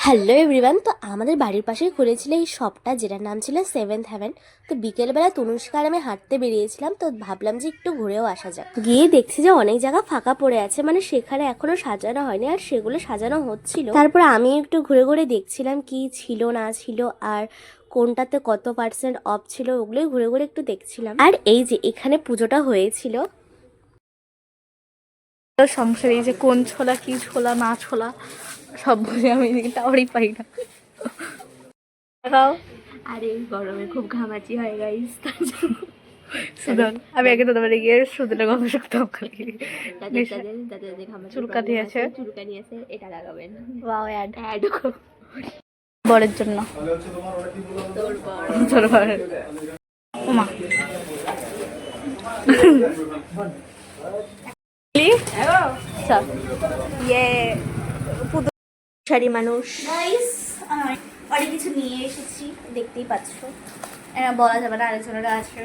Hello everyone, তো আমাদের বাড়ির পাশেই খুলেছিল এই শপটা, যেটার নাম ছিল সেভেন্থ হেভেন। তো বিকেলবেলা তনুষ্কা আর আমি হাঁটতে বেরিয়েছিলাম, তো ভাবলাম যে একটু ঘুরেও আসা যাক। গিয়ে দেখছি যে অনেক জায়গা ফাঁকা পড়ে আছে, মানে সেখানে এখনো সাজানো হয়নি, আর সেগুলো সাজানো হচ্ছিল। তারপর আমি একটু ঘুরে ঘুরে দেখছিলাম কি ছিল না ছিল, আর কোনটাতে কত পার্সেন্ট অফ ছিল, ওগুলোই ঘুরে ঘুরে একটু দেখছিলাম। আর এই যে এখানে পুজোটা হয়েছিল। সংসারে এই যে কোন ছোলা কি ছোলা না ছোলা সব বুঝে আমি টাওয়ারই পাই না। আর এই গরমে খুব ঘামাচি হয় গাইস। সুদন আমি আগে তো তোমার গিয়ে সুদনের গল্প শুনতাম খালি। চুলকানি আছে, চুলকানি আছে, এটা লাগাবেন। ওয়াও অ্যাড অ্যাড বরের জন্য। তোর বর ওমা ইয়ে শাড়ি মানুষ গাইস, অনেক কিছু নিয়ে এসেছি, দেখতেই পাচ্ছ। বলা যাবে না, আলোচনাটা আছে।